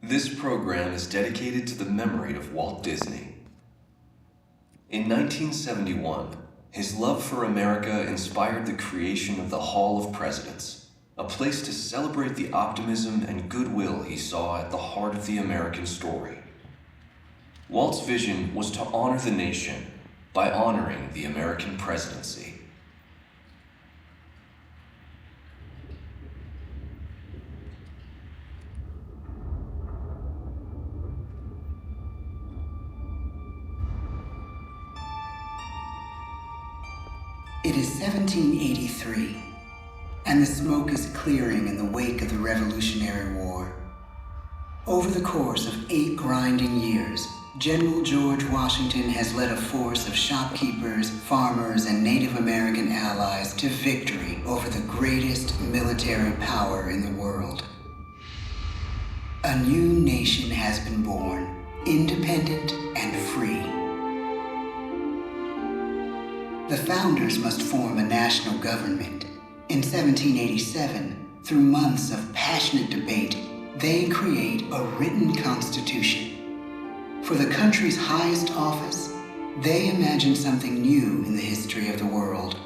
This program is dedicated to the memory of Walt Disney. In 1971, his love for America inspired the creation of the Hall of Presidents, a place to celebrate the optimism and goodwill he saw at the heart of the American story. Walt's vision was to honor the nation by honoring the American presidency. It is 1783, and the smoke is clearing in the wake of the Revolutionary War. Over the course of 8 grinding years, General George Washington has led a force of shopkeepers, farmers, and Native American allies to victory over the greatest military power in the world. A new nation has been born, independent and free. The founders must form a national government. In 1787, through months of passionate debate, they create a written constitution. For the country's highest office, they imagine something new in the history of the world.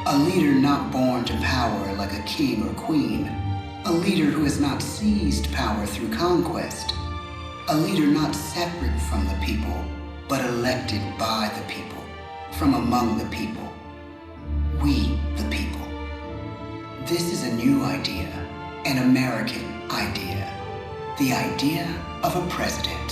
A leader not born to power like a king or queen. A leader who has not seized power through conquest. A leader not separate from the people, but elected by the people. From among the people. We, the people. This is a new idea, an American idea. The idea of a president.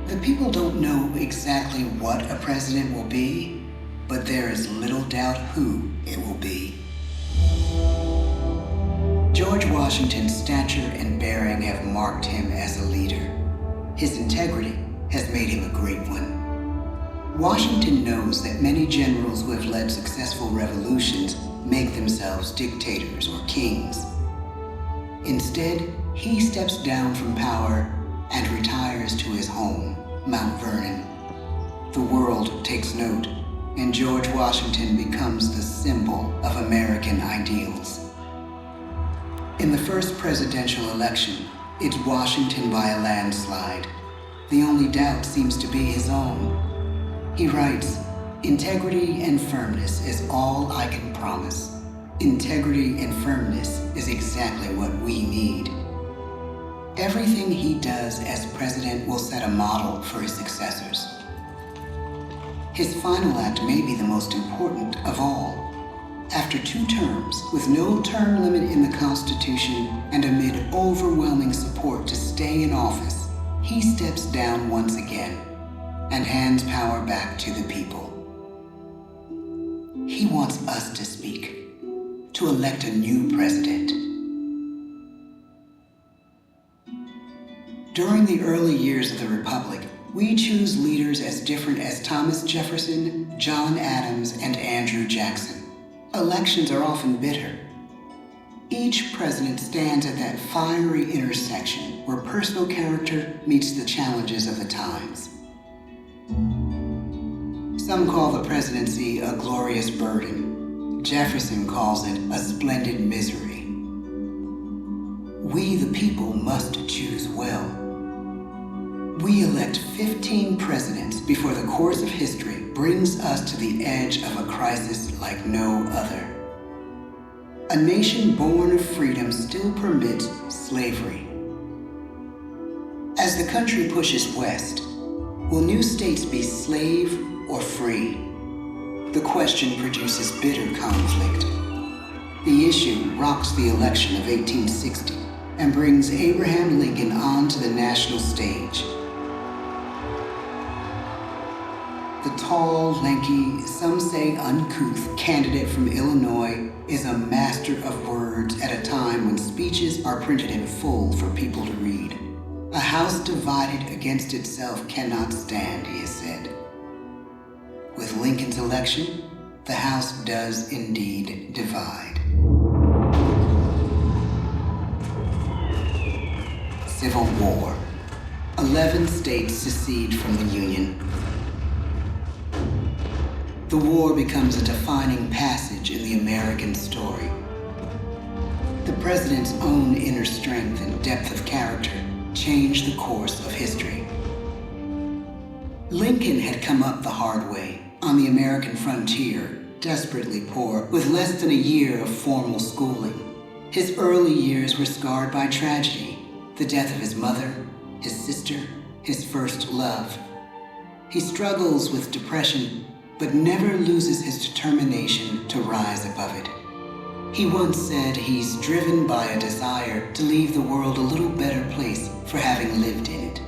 The people don't know exactly what a president will be, but there is little doubt who it will be. George Washington's stature and bearing have marked him as a leader. His integrity has made him a great one. Washington knows that many generals who have led successful revolutions make themselves dictators or kings. Instead, he steps down from power and retires to his home, Mount Vernon. The world takes note, and George Washington becomes the symbol of American ideals. In the first presidential election, it's Washington by a landslide. The only doubt seems to be his own. He writes, "Integrity and firmness is all I can promise. Integrity and firmness is exactly what we need." Everything he does as president will set a model for his successors. His final act may be the most important of all. After 2 terms, with no term limit in the Constitution and amid overwhelming support to stay in office, he steps down once again and hands power back to the people. He wants us to speak, to elect a new president. During the early years of the Republic, we choose leaders as different as Thomas Jefferson, John Adams, and Andrew Jackson. Elections are often bitter. Each president stands at that fiery intersection where personal character meets the challenges of the times. Some call the presidency a glorious burden. Jefferson calls it a splendid misery. We, the people, must choose well. We elect 15 presidents before the course of history brings us to the edge of a crisis like no other. A nation born of freedom still permits slavery. As the country pushes west, will new states be slave or free? The question produces bitter conflict. The issue rocks the election of 1860 and brings Abraham Lincoln onto the national stage. The tall, lanky, some say uncouth candidate from Illinois is a master of words at a time when speeches are printed in full for people to read. A house divided against itself cannot stand, he has said. With Lincoln's election, the House does indeed divide. Civil War. 11 states secede from the Union. The war becomes a defining passage in the American story. The president's own inner strength and depth of character changed the course of history. Lincoln had come up the hard way on the American frontier, desperately poor, with less than a year of formal schooling. His early years were scarred by tragedy, the death of his mother, his sister, his first love. He struggles with depression, but never loses his determination to rise above it. He once said he's driven by a desire to leave the world a little better place for having lived in it.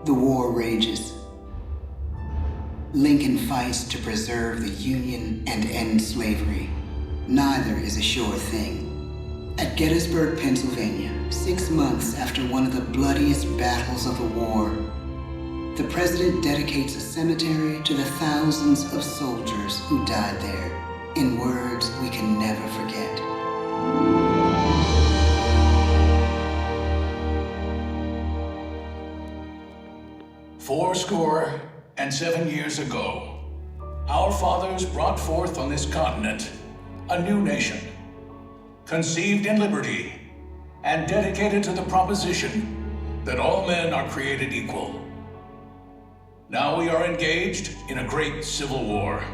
The war rages. Lincoln fights to preserve the Union and end slavery. Neither is a sure thing. At Gettysburg, Pennsylvania, 6 months after one of the bloodiest battles of the war, the president dedicates a cemetery to the thousands of soldiers who died there, in words we can never forget. "Fourscore-and-7 years ago, our fathers brought forth on this continent a new nation, conceived in liberty and dedicated to the proposition that all men are created equal. Now we are engaged in a great civil war,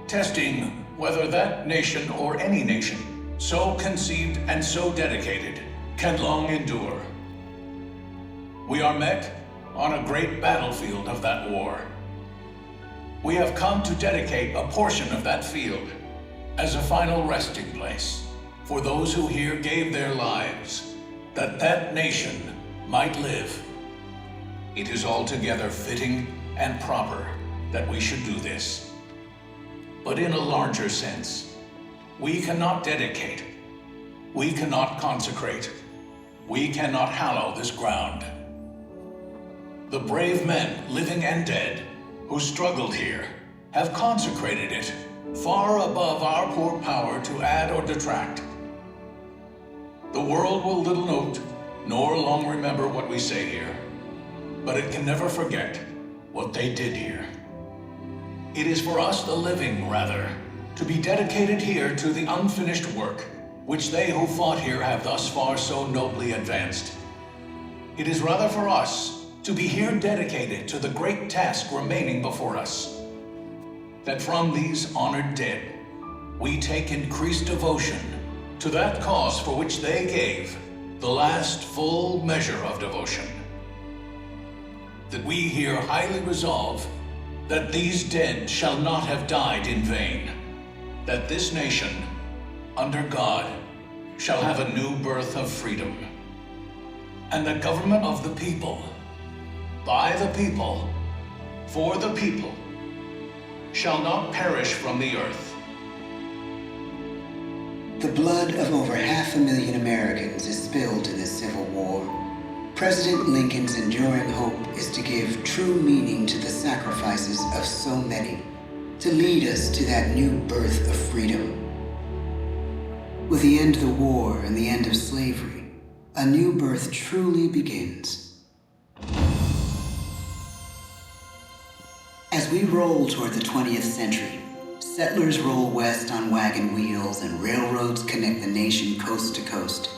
testing whether that nation or any nation so conceived and so dedicated can long endure. We are met on a great battlefield of that war. We have come to dedicate a portion of that field as a final resting place for those who here gave their lives, that that nation might live. It is altogether fitting and proper that we should do this. But in a larger sense, we cannot dedicate, we cannot consecrate, we cannot hallow this ground. The brave men, living and dead, who struggled here, have consecrated it far above our poor power to add or detract. The world will little note, nor long remember what we say here, but it can never forget what they did here. It is for us, the living, rather, to be dedicated here to the unfinished work which they who fought here have thus far so nobly advanced. It is rather for us to be here dedicated to the great task remaining before us, that from these honored dead we take increased devotion to that cause for which they gave the last full measure of devotion. That we here highly resolve that these dead shall not have died in vain, that this nation, under God, shall have a new birth of freedom, and the government of the people, by the people, for the people, shall not perish from the earth. The blood of over 500,000 Americans is spilled in this Civil War. President Lincoln's enduring hope is to give true meaning to the sacrifices of so many, to lead us to that new birth of freedom. With the end of the war and the end of slavery, a new birth truly begins. As we roll toward the 20th century, settlers roll west on wagon wheels and railroads connect the nation coast to coast.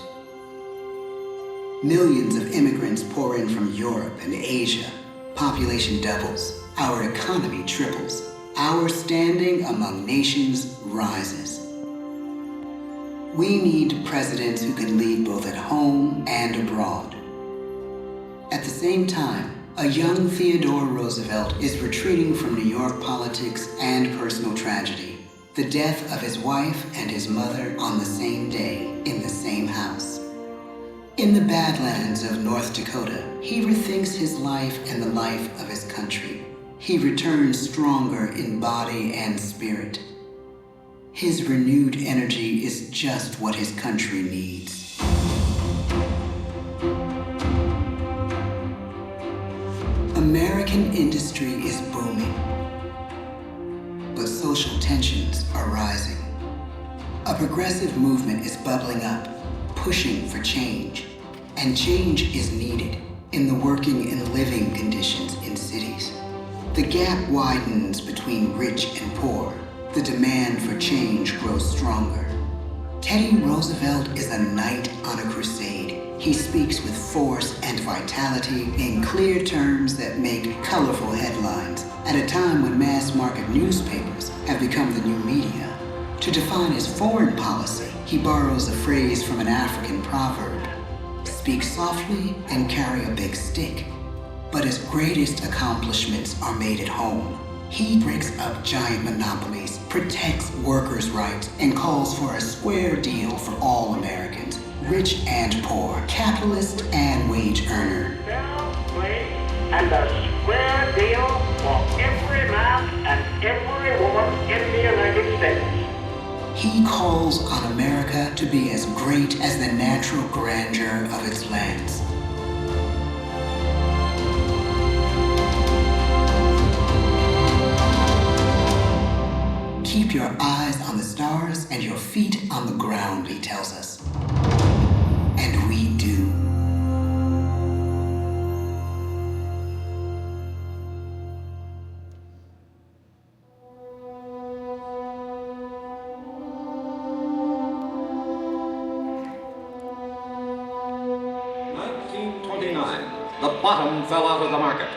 Millions of immigrants pour in from Europe and Asia. Population doubles. Our economy triples. Our standing among nations rises. We need presidents who can lead both at home and abroad. At the same time, a young Theodore Roosevelt is retreating from New York politics and personal tragedy. The death of his wife and his mother on the same day in the same house. In the Badlands of North Dakota, he rethinks his life and the life of his country. He returns stronger in body and spirit. His renewed energy is just what his country needs. American industry is booming, but social tensions are rising. A progressive movement is bubbling up, pushing for change, and change is needed. in the working and living conditions in cities. The gap widens between rich and poor. The demand for change grows stronger. Teddy Roosevelt is a knight on a crusade. He speaks with force and vitality in clear terms that make colorful headlines at a time when mass-market newspapers have become the new media. To define his foreign policy, he borrows a phrase from an African proverb: speak softly and carry a big stick. But his greatest accomplishments are made at home. He breaks up giant monopolies, protects workers' rights, and calls for a square deal for all Americans, rich and poor, capitalist and wage earner. And a square deal for every man and every woman in the United States. He calls on America to be as great as the natural grandeur of its lands. Keep your eyes on the stars and your feet on the ground, he tells us. And we do. The bottom fell out of the market.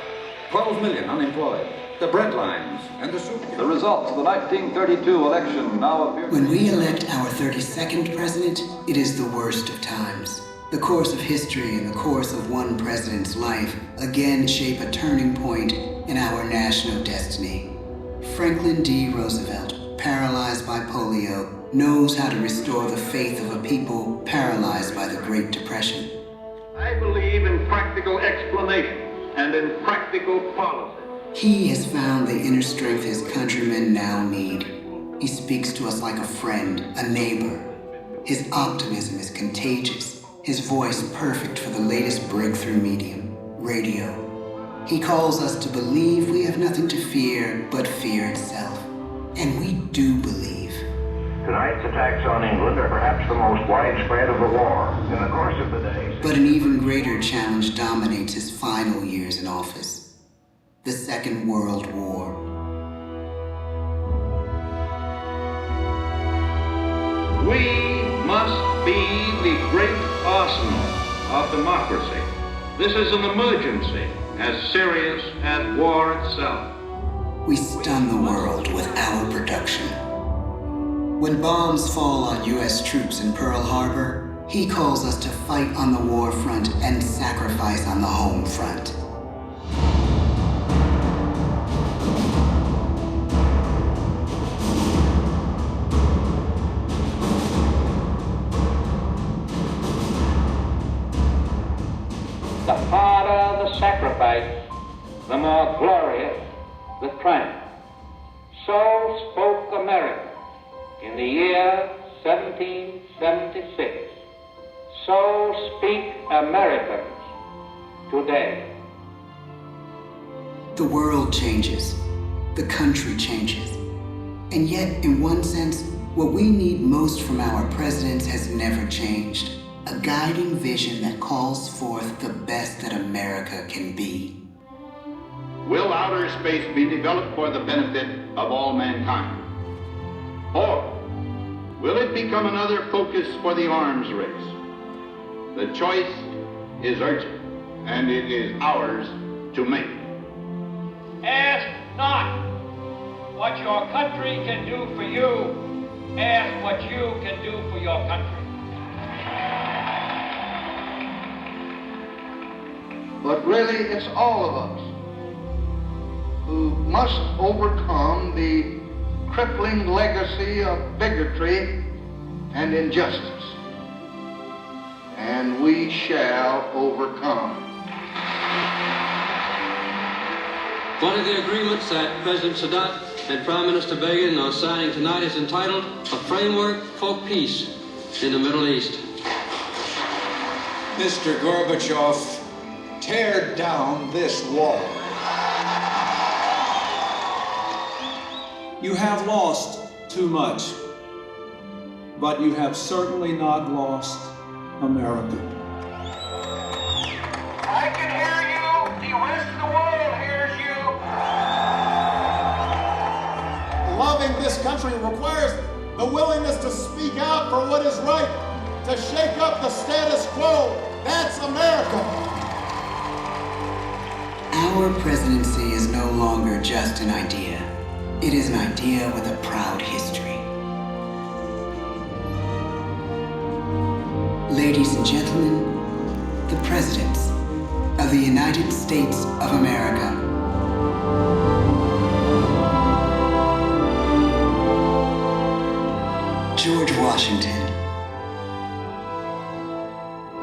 12 million unemployed. The bread lines and the soup. The results of the 1932 election now appear. When we elect our 32nd president, it is the worst of times. The course of history and the course of one president's life again shape a turning point in our national destiny. Franklin D. Roosevelt, paralyzed by polio, knows how to restore the faith of a people paralyzed by the Great Depression. I believe in practical explanations and in practical policy. He has found the inner strength his countrymen now need. He speaks to us like a friend, a neighbor. His optimism is contagious, his voice perfect for the latest breakthrough medium, radio. He calls us to believe we have nothing to fear but fear itself. And we do believe. Tonight's attacks on England are perhaps the most widespread of the war. In the course of the day. But an even greater challenge dominates his final years in office: the Second World War. We must be the great arsenal of democracy. This is an emergency as serious as war itself. We stun the world with our production. When bombs fall on U.S. troops in Pearl Harbor, he calls us to fight on the war front and sacrifice on the home front. The harder the sacrifice, the more glorious the triumph. So spoke America in the year 1776. So speak Americans today. The world changes. The country changes. And yet, in one sense, what we need most from our presidents has never changed. A guiding vision that calls forth the best that America can be. Will outer space be developed for the benefit of all mankind? Or will it become another focus for the arms race? The choice is urgent, and it is ours to make. Ask not what your country can do for you. Ask what you can do for your country. But really, it's all of us who must overcome the crippling legacy of bigotry and injustice. And we shall overcome. One of the agreements that President Sadat and Prime Minister Begin are signing tonight is entitled A Framework for Peace in the Middle East. Mr. Gorbachev, tear down this wall. You have lost too much, but you have certainly not lost America. I can hear this country requires the willingness to speak out for what is right, to shake up the status quo. That's America. Our presidency is no longer just an idea. It is an idea with a proud history. Ladies and gentlemen, the presidents of the United States of America. George Washington,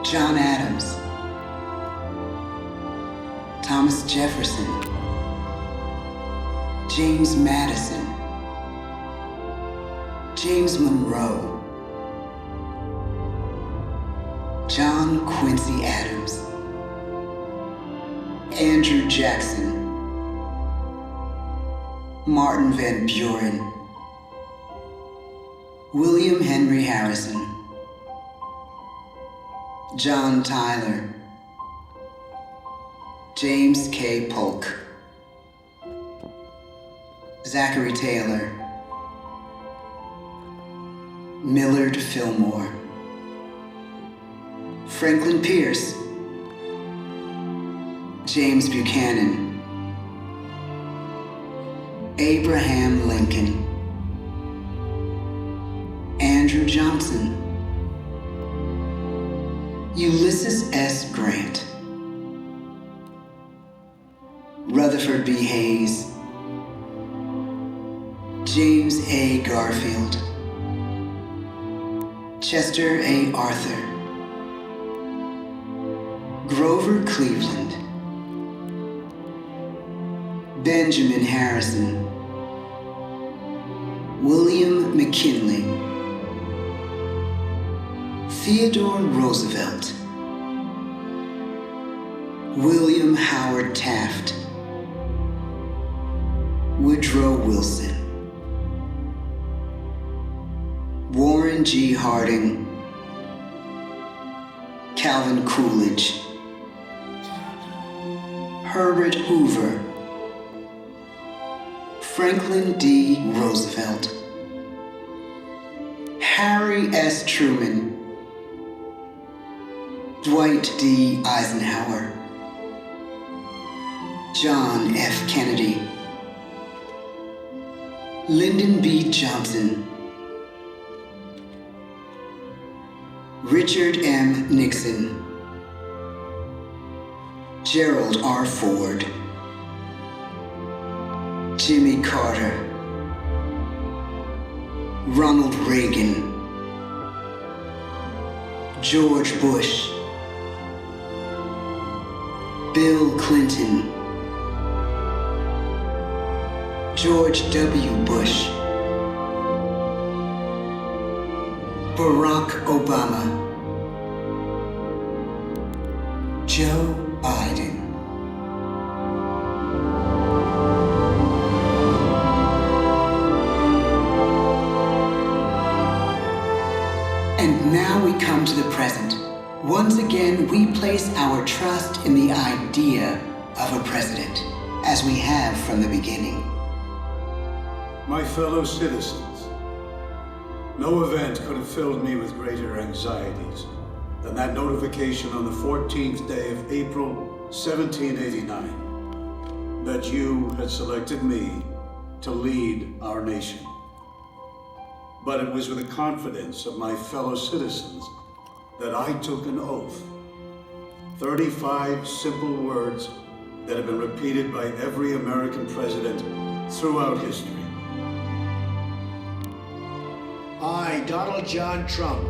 John Adams, Thomas Jefferson, James Madison, James Monroe, John Quincy Adams, Andrew Jackson, Martin Van Buren, William Henry Harrison, John Tyler, James K. Polk, Zachary Taylor, Millard Fillmore, Franklin Pierce, James Buchanan, Abraham Lincoln, Andrew Johnson, Ulysses S. Grant, Rutherford B. Hayes, James A. Garfield, Chester A. Arthur, Grover Cleveland, Benjamin Harrison, William McKinley, Theodore Roosevelt, William Howard Taft, Woodrow Wilson, Warren G. Harding, Calvin Coolidge, Herbert Hoover, Franklin D. Roosevelt, Harry S. Truman, Dwight D. Eisenhower, John F. Kennedy, Lyndon B. Johnson, Richard M. Nixon, Gerald R. Ford, Jimmy Carter, Ronald Reagan, George Bush, Bill Clinton, George W. Bush, Barack Obama, Joe Biden. And now we come to the present. Once again, we place our trust in the idea of a president, as we have from the beginning. My fellow citizens, no event could have filled me with greater anxieties than that notification on the 14th day of April, 1789, that you had selected me to lead our nation. But it was with the confidence of my fellow citizens that I took an oath. 35 simple words that have been repeated by every American president throughout history. I, Donald John Trump,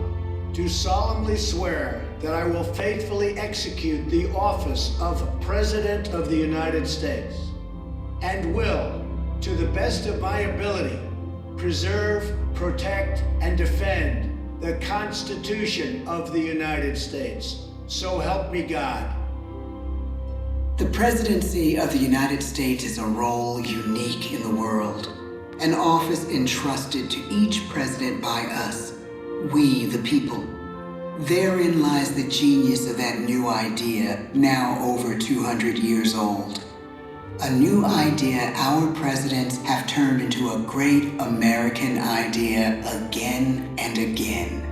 do solemnly swear that I will faithfully execute the office of President of the United States and will, to the best of my ability, preserve, protect, and defend the Constitution of the United States. So help me God. The presidency of the United States is a role unique in the world, an office entrusted to each president by us, we the people. Therein lies the genius of that new idea, now over 200 years old. A new idea our presidents have turned into a great American idea again and again.